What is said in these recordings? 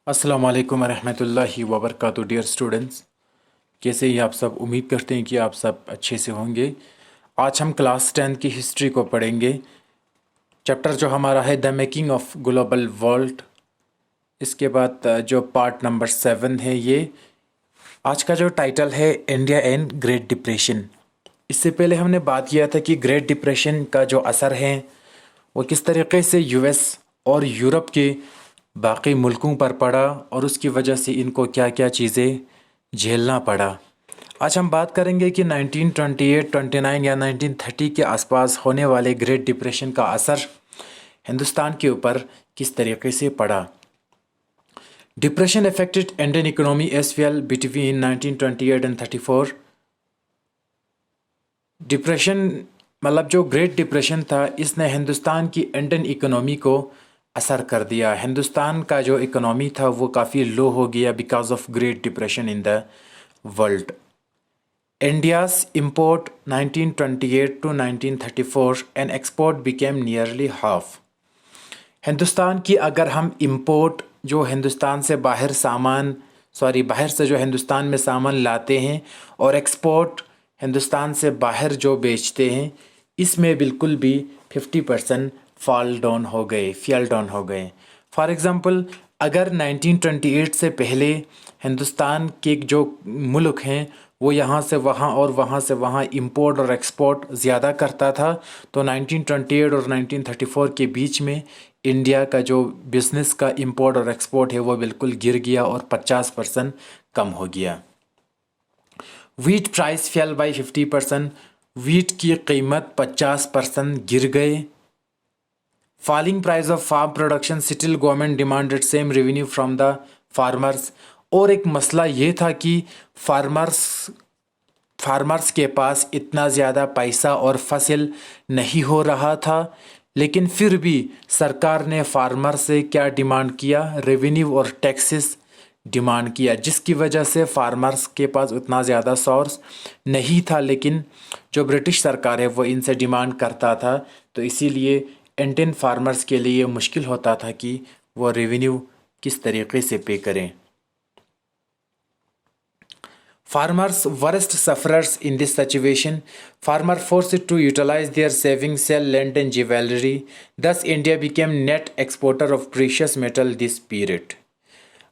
अस्सलाम वालेकुम रहमतुल्लाहि व बरकातुहू। डियर स्टूडेंट्स, कैसे ही आप सब? उम्मीद करते हैं कि आप सब अच्छे से होंगे। आज हम क्लास 10 की हिस्ट्री को पढ़ेंगे। चैप्टर जो हमारा है the making of global world. इसके बाद जो पार्ट नंबर 7 है, ये आज का जो टाइटल है इंडिया एंड ग्रेट डिप्रेशन। इससे पहले हमने बात किया था कि ग्रेट डिप्रेशन का जो असर है वो किस तरीके से यूएस और यूरोप के बाकी मुल्कों पर पड़ा और उसकी वजह से इनको क्या क्या चीज़ें झेलना पड़ा। आज हम बात करेंगे कि 1928, 29 या 1930 के आसपास होने वाले ग्रेट डिप्रेशन का असर हिंदुस्तान के ऊपर किस तरीके से पड़ा। Depression affected Indian economy as well between 1928 and 34। Depression मतलब जो ग्रेट डिप्रेशन था, इसने हिंदुस्तान की इंडियन इकोनॉमी को असर कर दिया। हिंदुस्तान का जो इकोनॉमी था वो काफ़ी लो हो गया because of great depression in the world. India's import 1928 to 1934 and export became nearly half. Hindustan की अगर हम इम्पोर्ट जो हिंदुस्तान से बाहर बाहर से जो हिंदुस्तान में सामान लाते हैं और एक्सपोर्ट हिंदुस्तान से बाहर जो बेचते हैं, इसमें बिल्कुल भी 50% फॉल डाउन हो गए। फॉर एग्ज़ाम्पल, अगर 1928 से पहले हिंदुस्तान के जो मुल्क हैं वो यहाँ से वहाँ और वहाँ से वहाँ इंपोर्ट और एक्सपोर्ट ज़्यादा करता था, तो 1928 और 1934 के बीच में इंडिया का जो बिज़नेस का इंपोर्ट और एक्सपोर्ट है वो बिल्कुल गिर गया और 50% कम हो गया। Wheat price fell by 50%। Wheat की कीमत 50% गिर गए। Falling price of farm production, still government demanded same revenue from the farmers. और एक मसला ये था कि फार्मर्स के पास इतना ज़्यादा पैसा और फसल नहीं हो रहा था, लेकिन फिर भी सरकार ने फार्मर से क्या डिमांड किया? रेवेन्यू और टैक्सेस डिमांड किया, जिसकी वजह से फार्मर्स के पास उतना ज़्यादा सोर्स नहीं था। लेकिन जो ब्रिटिश सरकार है वो इनसे डिमांड करता था, तो इसीलिए इंडियन फार्मर्स के लिए मुश्किल होता था कि वो रेवेन्यू किस तरीके से पे करें। Farmers worst sufferers in this situation. Farmer forced to utilize their savings, sell land and jewelry. Thus, India became net exporter of precious metal this period.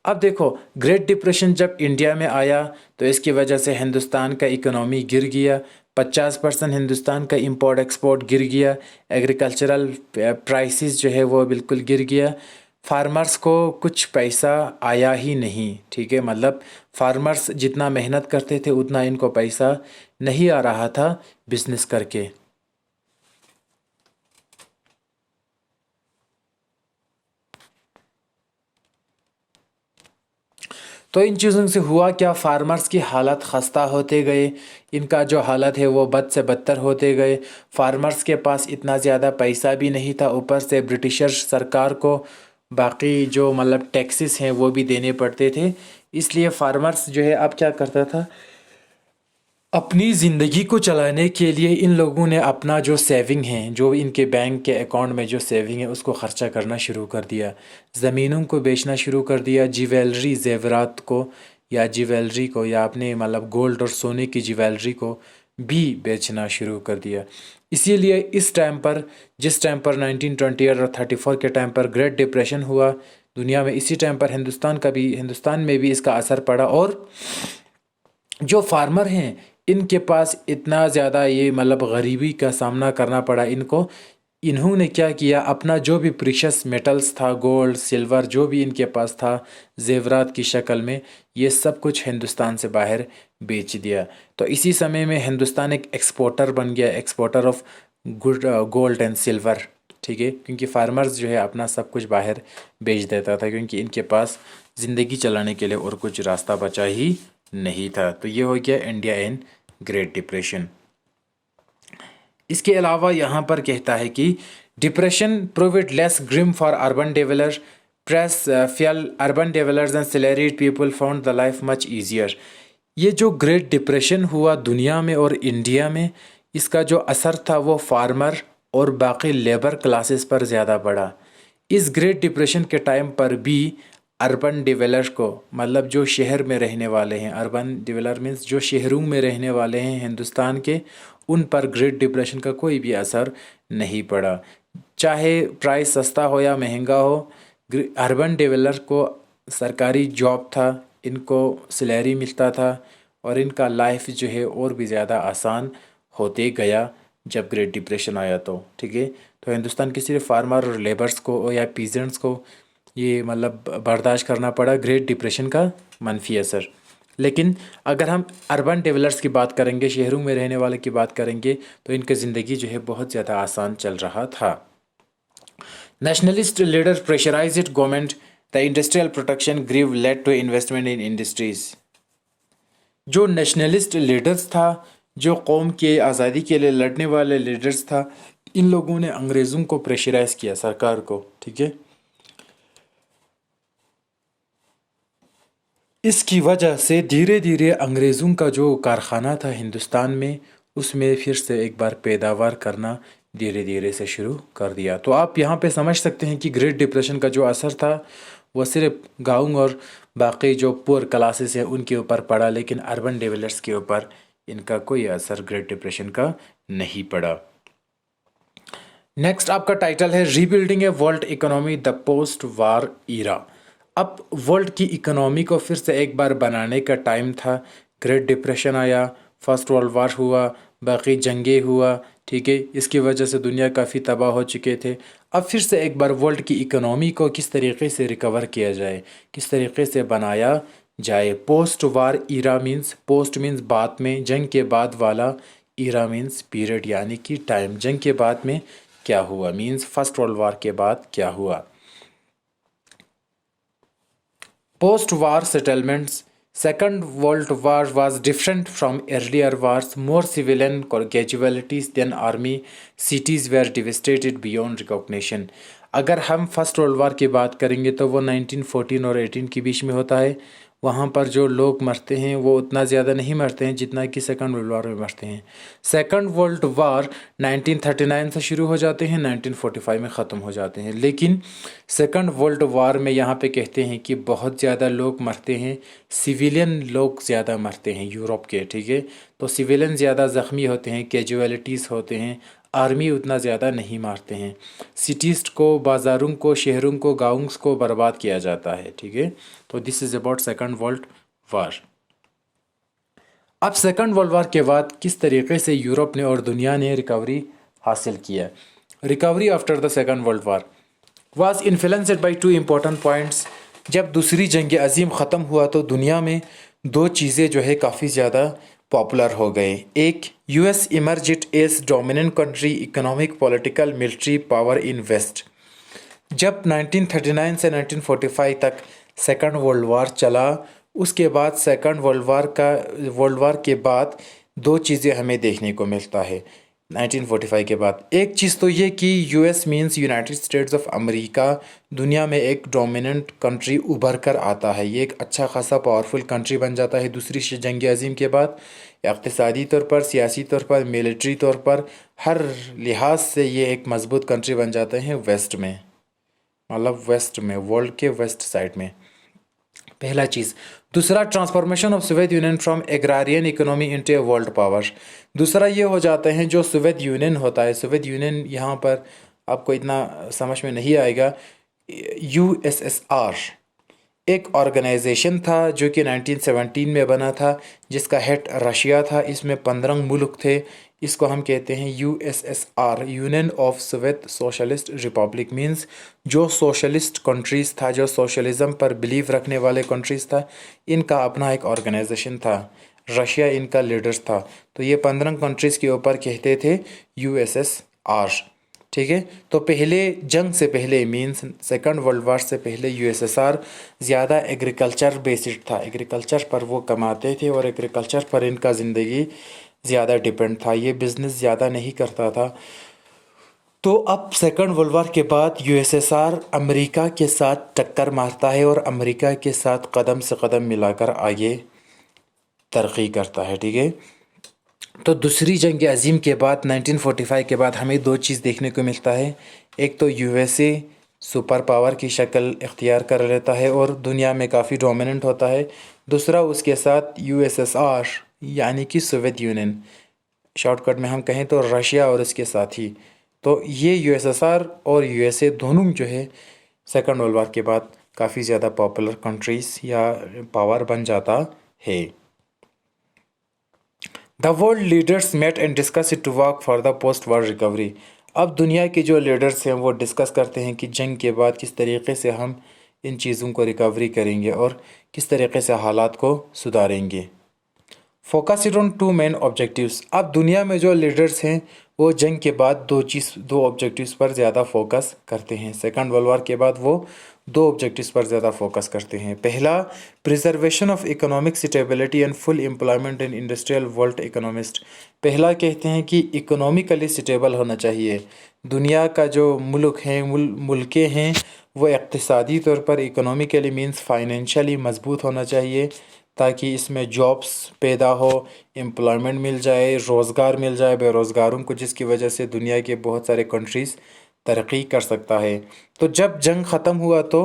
अब देखो, ग्रेट डिप्रेशन जब इंडिया में आया तो इसकी वजह से हिंदुस्तान का इकोनॉमी गिर गया। 50% हिंदुस्तान का इंपोर्ट एक्सपोर्ट गिर गया। एग्रीकल्चरल प्राइसेस जो है वो बिल्कुल गिर गया। फार्मर्स को कुछ पैसा आया ही नहीं। ठीक है, मतलब फार्मर्स जितना मेहनत करते थे उतना इनको पैसा नहीं आ रहा था बिजनेस करके। तो इन चीज़ों से हुआ क्या? फार्मर्स की हालत खस्ता होते गए, इनका जो हालत है वो बद से बदतर होते गए। फार्मर्स के पास इतना ज़्यादा पैसा भी नहीं था, ऊपर से ब्रिटिशर्स सरकार को बाकी जो मतलब टैक्सेस हैं वो भी देने पड़ते थे। इसलिए फार्मर्स जो है अब क्या करता था, अपनी ज़िंदगी को चलाने के लिए इन लोगों ने अपना जो सेविंग है, जो इनके बैंक के अकाउंट में जो सेविंग है, उसको ख़र्चा करना शुरू कर दिया। ज़मीनों को बेचना शुरू कर दिया, ज्वेलरी जेवरात को या अपने मतलब गोल्ड और सोने की ज्वेलरी को भी बेचना शुरू कर दिया। इसीलिए इस टाइम पर, जिस टाइम पर 1928 और 34 के टाइम पर ग्रेट डिप्रेशन हुआ दुनिया में, इसी टाइम पर हिंदुस्तान में भी इसका असर पड़ा। और जो फार्मर हैं इनके पास इतना ज़्यादा ये मतलब गरीबी का सामना करना पड़ा इनको। इन्होंने क्या किया, अपना जो भी प्रीशियस मेटल्स था, गोल्ड सिल्वर जो भी इनके पास था जेवरात की शक्ल में, ये सब कुछ हिंदुस्तान से बाहर बेच दिया। तो इसी समय में हिंदुस्तान एक एक्सपोर्टर बन गया, exporter of gold and silver. ठीक है, क्योंकि फार्मर्स जो है अपना सब कुछ बाहर बेच देता था, क्योंकि इनके पास ज़िंदगी चलाने के लिए और कुछ रास्ता बचा ही नहीं था। तो ये हो गया इंडिया एंड ग्रेट डिप्रेशन। इसके अलावा यहाँ पर कहता है कि depression proved less grim for urban developers, prices fell urban developers and salaried people found the life much easier. ये जो ग्रेट डिप्रेशन हुआ दुनिया में और इंडिया में, इसका जो असर था वो फार्मर और बाकी लेबर क्लासेस पर ज़्यादा पड़ा। इस ग्रेट डिप्रेशन के टाइम पर भी अर्बन डिवेलर को, मतलब जो शहर में रहने वाले हैं, अर्बन डिवेलर मीन्स जो शहरों में रहने वाले हैं हिंदुस्तान के, उन पर ग्रेट डिप्रेशन का कोई भी असर नहीं पड़ा। चाहे प्राइस सस्ता हो या महंगा हो, अर्बन डिवेलर को सरकारी जॉब था, इनको सैलरी मिलता था और इनका लाइफ जो है और भी ज़्यादा आसान होते गया जब ग्रेट डिप्रेशन आया तो। ठीक है, तो हिंदुस्तान के सिर्फ फार्मर और लेबर्स को या पीजेंट्स को ये मतलब बर्दाश्त करना पड़ा ग्रेट डिप्रेशन का मनफी असर। लेकिन अगर हम अर्बन डेवलपर्स की बात करेंगे, शहरों में रहने वाले की बात करेंगे, तो इनकी ज़िंदगी जो है बहुत ज़्यादा आसान चल रहा था। Nationalist leader pressurised government, the industrial protection grieve led to investment in industries. जो नेशनलिस्ट लीडर्स था, जो कौम के आज़ादी के लिए लड़ने वाले लीडर्स था, इन लोगों ने अंग्रेज़ों को प्रेशराइज किया, सरकार को। ठीक है, इसकी वजह से धीरे धीरे अंग्रेज़ों का जो कारखाना था हिंदुस्तान में, उसमें फिर से एक बार पैदावार करना धीरे धीरे से शुरू कर दिया। तो आप यहाँ पे समझ सकते हैं कि ग्रेट डिप्रेशन का जो असर था वो सिर्फ गाँव और बाकी जो पुअर क्लासेस हैं उनके ऊपर पड़ा, लेकिन अर्बन डेवलपर्स के ऊपर इनका कोई असर ग्रेट डिप्रेशन का नहीं पड़ा। नेक्स्ट आपका टाइटल है rebuilding a world economy the post war era. अब वर्ल्ड की इकोनॉमी को फिर से एक बार बनाने का टाइम था। ग्रेट डिप्रेशन आया, फर्स्ट वर्ल्ड वार हुआ, बाकी जंगें हुआ। ठीक है, इसकी वजह से दुनिया काफ़ी तबाह हो चुके थे। अब फिर से एक बार वर्ल्ड की इकोनॉमी को किस तरीके से रिकवर किया जाए, किस तरीके से बनाया जाए। Post war Ira means, post means बाद में, जंग के बाद वाला, ईरा मीन्स पीरियड यानी कि टाइम। जंग के बाद में क्या हुआ मीन्स फर्स्ट वर्ल्ड वार के बाद क्या हुआ। Post war settlements, Second World War was different from earlier wars, more civilian casualties than army, cities were devastated beyond recognition। अगर हम फर्स्ट वर्ल्ड वार की बात करेंगे तो वो 1914 और 18 के बीच में होता है। वहाँ पर जो लोग मरते हैं वो उतना ज़्यादा नहीं मरते हैं जितना कि सेकंड वर्ल्ड वार में मरते हैं। सेकंड वर्ल्ड वार 1939 से शुरू हो जाते हैं, 1945 में ख़त्म हो जाते हैं। लेकिन सेकंड वर्ल्ड वार में यहाँ पे कहते हैं कि बहुत ज़्यादा लोग मरते हैं, सिविलियन लोग ज़्यादा मरते हैं यूरोप के। ठीक है, तो सिविलियन ज़्यादा ज़ख्मी होते हैं, कैजुअलिटीज़ होते हैं, आर्मी उतना ज़्यादा नहीं मारते हैं। सिटीज़ को, बाज़ारों को, शहरों को, गाँव को बर्बाद किया जाता है। ठीक है, तो this is about second world war. अब सेकंड वर्ल्ड वार के बाद किस तरीके से यूरोप ने और दुनिया ने रिकवरी हासिल किया। Recovery after the second world war was influenced by two important points. जब दूसरी जंग अजीम ख़त्म हुआ तो दुनिया में दो चीज़ें जो है काफ़ी ज़्यादा पॉपुलर हो गए। एक, US emerged as dominant country, economic, political, military power in west. जब 1939 से 1945 तक सेकंड वर्ल्ड वार चला, उसके बाद सेकंड वर्ल्ड वार के बाद दो चीज़ें हमें देखने को मिलता है 1945 के बाद। एक चीज़ तो ये कि US means United states of America दुनिया में एक डोमिनेंट कंट्री उभर कर आता है। ये एक अच्छा खासा पावरफुल कंट्री बन जाता है दूसरी जंग अजीम के बाद। इक़्तिसादी तौर पर, सियासी तौर पर, मिलिट्री तौर पर, हर लिहाज से ये एक मजबूत कंट्री बन जाते हैं वेस्ट में, मतलब वेस्ट में, वर्ल्ड के वेस्ट साइड में। पहला चीज़। दूसरा, transformation of Soviet Union from agrarian economy into a world power. दूसरा ये हो जाते हैं जो सोवियत यूनियन होता है, सोवियत यूनियन यहाँ पर आपको इतना समझ में नहीं आएगा। यूएसएसआर एक ऑर्गेनाइजेशन था जो कि 1917 में बना था, जिसका हेड रशिया था। इसमें 15 मुल्क थे। इसको हम कहते हैं USSR, union of Soviet socialist Republic. Means जो सोशलिस्ट कंट्रीज़ था, जो सोशलिज्म पर बिलीव रखने वाले कंट्रीज़ था, इनका अपना एक ऑर्गेनाइजेशन था। रशिया इनका लीडर्स था। तो ये 15 कंट्रीज़ के ऊपर कहते थे यूएसएसआर। ठीक है, तो पहले जंग से पहले मींस सेकंड वर्ल्ड वार से पहले यूएसएसआर ज़्यादा एग्रीकल्चर बेस्ड था। एग्रीकल्चर पर वो कमाते थे और एग्रीकल्चर पर इनका ज़िंदगी ज़्यादा डिपेंड था। ये बिज़नेस ज़्यादा नहीं करता था। तो अब सेकंड वर्ल्ड वार के बाद यूएसएसआर अमेरिका के साथ टक्कर मारता है और अमेरिका के साथ कदम से कदम मिलाकर आगे तरक्की करता है। ठीक है, तो दूसरी जंग अजीम के बाद 1945 के बाद हमें दो चीज़ देखने को मिलता है। एक तो यूएसए सुपर पावर की शक्ल इख्तियार कर लेता है और दुनिया में काफ़ी डोमिनेंट होता है। दूसरा उसके साथ यूएसएसआर यानी कि सोवियत यूनियन, शॉर्टकट में हम कहें तो रशिया और इसके साथी। तो ये यूएसएसआर और यूएसए दोनों जो है सेकंड वर्ल्ड वार के बाद काफ़ी ज़्यादा पॉपुलर कंट्रीज़ या पावर बन जाता है। The world leaders met and discuss to work for the post war recovery. अब दुनिया के जो लीडर्स हैं वो डिस्कस करते हैं कि जंग के बाद किस तरीके से हम इन चीज़ों को रिकवरी करेंगे और किस तरीके से हालात को सुधारेंगे। Focused on two main objectives. अब दुनिया में जो लीडर्स हैं वो जंग के बाद दो ऑब्जेक्टिव्स पर ज़्यादा फोकस करते हैं। सेकंड वर्ल्ड वार के बाद वो दो ऑब्जेक्टिव्स पर ज़्यादा फोकस करते हैं। पहला, preservation of economic stability and full employment in industrial world economist. पहला कहते हैं कि इकोनॉमिकली स्टेबल होना चाहिए। दुनिया का जो मुल्क हैं मुल्कें हैं वो इक़्तिसादी तौर पर इकोनॉमिकली मीन्स फाइनेंशियली मजबूत होना चाहिए ताकि इसमें जॉब्स पैदा हो, एम्प्लॉयमेंट मिल जाए, रोज़गार मिल जाए बेरोज़गारों को, जिसकी वजह से दुनिया के बहुत सारे कंट्रीज़ तरक्की कर सकता है। तो जब जंग ख़त्म हुआ तो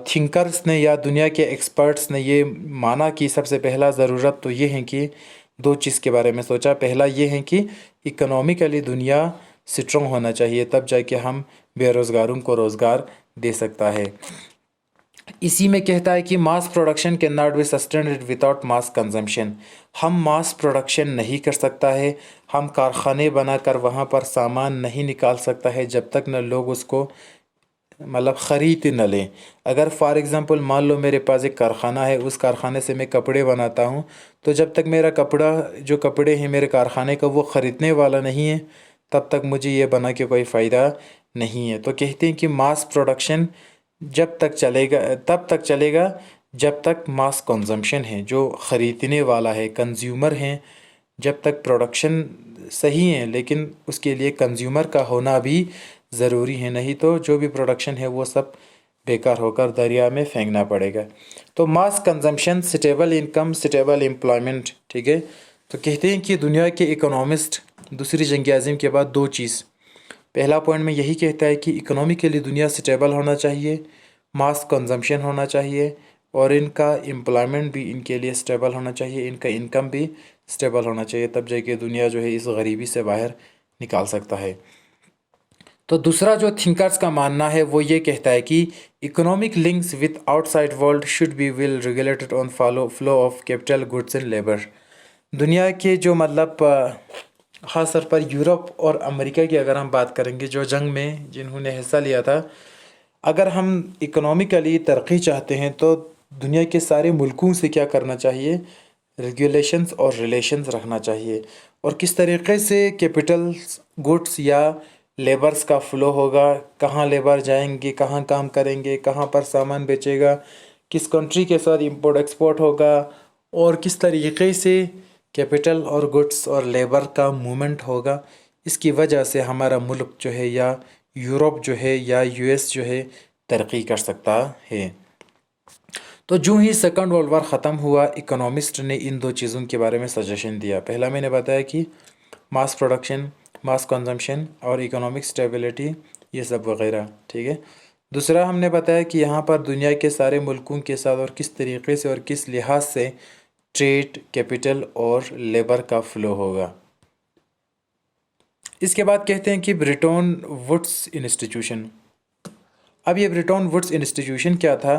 थिंकर्स ने या दुनिया के एक्सपर्ट्स ने ये माना कि सबसे पहला ज़रूरत तो ये है कि दो चीज़ के बारे में सोचा। पहला ये है कि इकोनॉमिकली दुनिया स्ट्रॉन्ग होना चाहिए, तब जाके हम बेरोज़गारों को रोज़गार दे सकता है। इसी में कहता है कि mass production can not be sustained without mass consumption. हम मास प्रोडक्शन नहीं कर सकता है, हम कारखाने बनाकर वहाँ पर सामान नहीं निकाल सकता है जब तक न लोग उसको मतलब ख़रीद न लें। अगर फॉर एग्ज़ाम्पल मान लो मेरे पास एक कारख़ाना है, उस कारख़ाने से मैं कपड़े बनाता हूँ, तो जब तक मेरा जो कपड़े हैं मेरे कारख़ाने का वो ख़रीदने वाला नहीं है तब तक मुझे ये बना के कोई फ़ायदा नहीं है। तो कहते हैं कि मास प्रोडक्शन जब तक चलेगा तब तक चलेगा जब तक मास कंजम्पशन है, जो ख़रीदने वाला है, कंज्यूमर हैं। जब तक प्रोडक्शन सही है लेकिन उसके लिए कंज्यूमर का होना भी ज़रूरी है, नहीं तो जो भी प्रोडक्शन है वो सब बेकार होकर दरिया में फेंकना पड़ेगा। तो मास consumption, stable income, stable employment, ठीक है। तो कहते हैं कि दुनिया के इकोनॉमिस्ट दूसरी जंग आज़म के बाद दो चीज़, पहला पॉइंट में यही कहता है कि इकोनॉमिकली दुनिया स्टेबल होना चाहिए, मास कंजम्पशन होना चाहिए और इनका एम्प्लॉयमेंट भी इनके लिए स्टेबल होना चाहिए, इनका इनकम भी स्टेबल होना चाहिए, तब जाके दुनिया जो है इस गरीबी से बाहर निकाल सकता है। तो दूसरा जो थिंकर्स का मानना है वो ये कहता है कि economic links with outside world should be well regulated on flow of capital, goods and labour. दुनिया के जो मतलब ख़ास तौर पर यूरोप और अमेरिका की अगर हम बात करेंगे, जो जंग में जिन्होंने हिस्सा लिया था, अगर हम इकोनॉमिकली तरक्की चाहते हैं तो दुनिया के सारे मुल्कों से क्या करना चाहिए, रेगुलेशंस और रिलेशंस रखना चाहिए और किस तरीके से कैपिटल्स, गुड्स या लेबर्स का फ़्लो होगा, कहाँ लेबर जाएंगे, कहाँ काम करेंगे, कहाँ पर सामान बेचेगा, किस कंट्री के साथ इंपोर्ट एक्सपोर्ट होगा और किस तरीके से कैपिटल और गुड्स और लेबर का मूवमेंट होगा। इसकी वजह से हमारा मुल्क जो है या यूरोप जो है या यूएस जो है तरक्की कर सकता है। तो जो ही सेकंड वर्ल्ड वार ख़त्म हुआ, इकोनॉमिस्ट ने इन दो चीज़ों के बारे में सजेशन दिया। पहला मैंने बताया कि मास प्रोडक्शन, मास कंजम्पशन और इकोनॉमिक स्टेबिलिटी, ये सब वगैरह, ठीक है। दूसरा हमने बताया कि यहाँ पर दुनिया के सारे मुल्कों के साथ और किस तरीके से और किस लिहाज से ट्रेड, कैपिटल और लेबर का फ़्लो होगा। इसके बाद कहते हैं कि ब्रेटन वुड्स इंस्टीट्यूशन। अब ये ब्रेटन वुड्स इंस्टीट्यूशन क्या था?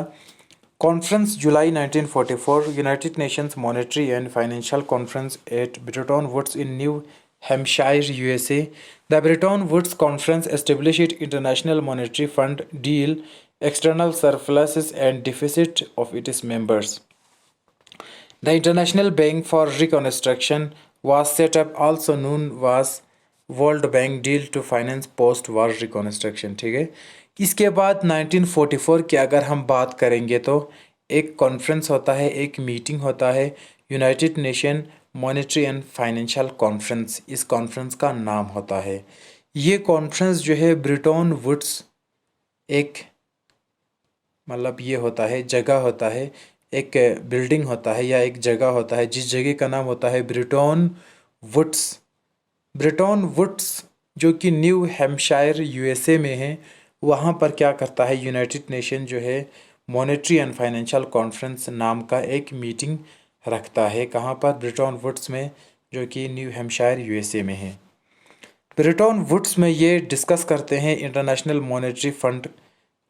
Conference July 1944, United Nations monetary and financial conference at Bretton Woods in New Hampshire, USA. The Bretton Woods Conference established international monetary fund, deal external surpluses and deficit of its members. The International Bank for Reconstruction was set up, also known as World Bank, deal to finance post war reconstruction, ठीक है। इसके बाद 1944 की अगर हम बात करेंगे तो एक कॉन्फ्रेंस होता है, एक मीटिंग होता है, United nation monetary and financial conference, इस कॉन्फ्रेंस का नाम होता है। ये कॉन्फ्रेंस जो है ब्रेटन वुड्स एक मतलब ये होता है, जगह होता है, एक बिल्डिंग होता है या एक जगह होता है जिस जगह का नाम होता है ब्रेटन वुड्स। ब्रेटन वुड्स जो कि न्यू हैम्पशायर यूएसए में है, वहाँ पर क्या करता है, यूनाइटेड नेशन जो है मॉनेटरी एंड फाइनेंशियल कॉन्फ्रेंस नाम का एक मीटिंग रखता है। कहाँ पर? ब्रेटन वुड्स में, जो कि न्यू हैम्पशायर यूएसए में है। ब्रेटन वुड्स में ये डिस्कस करते हैं इंटरनेशनल मॉनेटरी फंड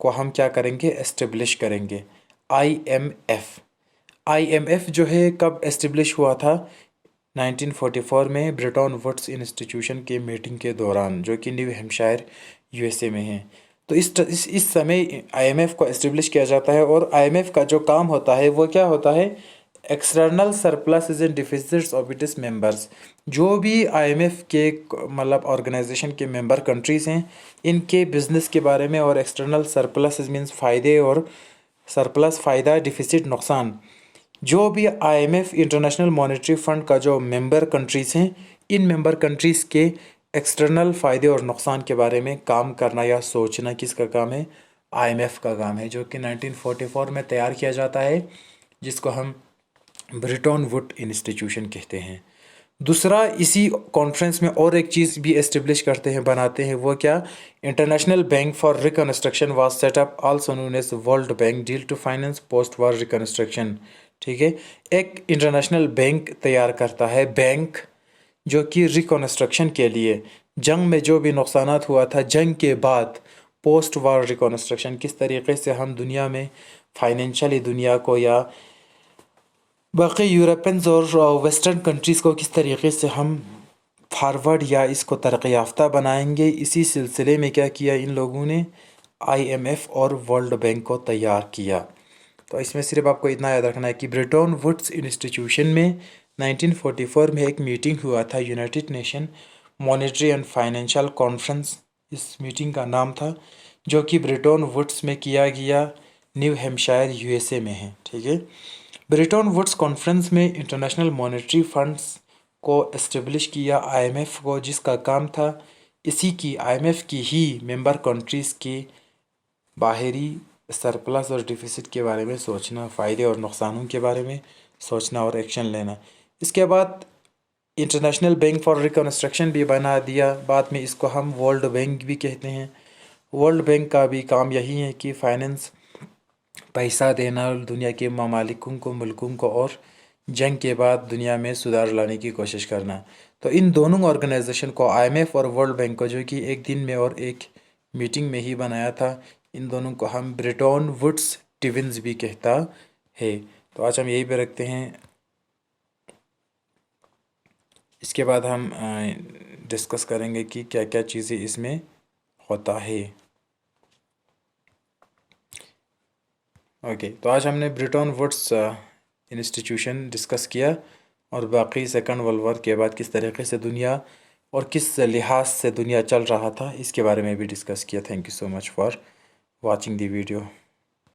को हम क्या करेंगे, एस्टेब्लिश करेंगे। आईएमएफ। आईएमएफ जो है कब एस्टेब्लिश हुआ था? 1944 में ब्रेटन वुड्स इंस्टीट्यूशन के मीटिंग के दौरान, जो कि न्यू हैम्पशायर यूएसए में है। तो इस समय आईएमएफ को एस्टेब्लिश किया जाता है और आईएमएफ का जो काम होता है वो क्या होता है, external surplus and deficits of its members. जो भी आईएमएफ के मतलब ऑर्गेनाइजेशन के मेंबर कंट्रीज़ हैं, इनके बिजनेस के बारे में, और एक्सटर्नल सरप्लस मीन्स फ़ायदे, और सरप्लस फ़ायदा, डिफिसिट नुकसान, जो भी आईएमएफ इंटरनेशनल मॉनेटरी फंड का जो मेंबर कंट्रीज़ हैं, इन मेंबर कंट्रीज़ के एक्सटर्नल फ़ायदे और नुकसान के बारे में काम करना या सोचना किसका काम है? आईएमएफ का काम है, जो कि 1944 में तैयार किया जाता है, जिसको हम ब्रेटन वुड इंस्टीट्यूशन कहते हैं। दूसरा, इसी कॉन्फ्रेंस में और एक चीज़ भी एस्टेब्लिश करते हैं, बनाते हैं, वो क्या? International Bank for Reconstruction was set up, also known as World Bank, deal to finance post war reconstruction. ठीक है, एक इंटरनेशनल बैंक तैयार करता है, बैंक जो कि रिकन्स्ट्रक्शन के लिए, जंग में जो भी नुकसानात हुआ था, जंग के बाद पोस्ट वॉर रिकन्स्ट्रक्शन, किस तरीके से हम दुनिया में फाइनेंशियली दुनिया को या बाकी यूरोपियंस और वेस्टर्न कंट्रीज़ को किस तरीके से हम फारवर्ड या इसको तरक्की याफ्ता बनाएंगे, इसी सिलसिले में क्या किया इन लोगों ने, आईएमएफ और वर्ल्ड बैंक को तैयार किया। तो इसमें सिर्फ आपको इतना याद रखना है कि ब्रेटन वुड्स इंस्टीट्यूशन में 1944 में एक मीटिंग हुआ था, United nation monetary and financial conference, इस मीटिंग का नाम था, जो कि ब्रेटन वुड्स में किया गया, न्यू हैम्पशायर यूएसए में है। ठीक है, ब्रेटन वुड्स कॉन्फ्रेंस में इंटरनेशनल मॉनेटरी फंड्स को इस्टेब्लिश किया आईएमएफ को, जिसका काम था इसी की आईएमएफ की ही मेंबर कंट्रीज़ की बाहरी सरप्लस और डिफिसिट के बारे में सोचना, फ़ायदे और नुकसानों के बारे में सोचना और एक्शन लेना। इसके बाद इंटरनेशनल बैंक फॉर रिकन्स्ट्रक्शन भी बना दिया, बाद में इसको हम वर्ल्ड बैंक भी कहते हैं। वर्ल्ड बैंक का भी काम यही है कि फाइनेंस, पैसा देना दुनिया के ममालिकों को, मुल्कों को, और जंग के बाद दुनिया में सुधार लाने की कोशिश करना। तो इन दोनों ऑर्गेनाइजेशन को, आईएमएफ और वर्ल्ड बैंक को, जो कि एक दिन में और एक मीटिंग में ही बनाया था, इन दोनों को हम ब्रेटन वुड्स ट्विन्स भी कहता है। तो आज हम यही पे रखते हैं। इसके बाद हम डिस्कस करेंगे कि क्या क्या चीज़ें इसमें होता है। ओके, तो आज हमने ब्रेटन वुड्स इंस्टीट्यूशन डिस्कस किया, और बाकी सेकंड वर्ल्ड वॉर के बाद किस तरीके से दुनिया और किस लिहाज से दुनिया चल रहा था, इसके बारे में भी डिस्कस किया। Thank you so much for watching the video.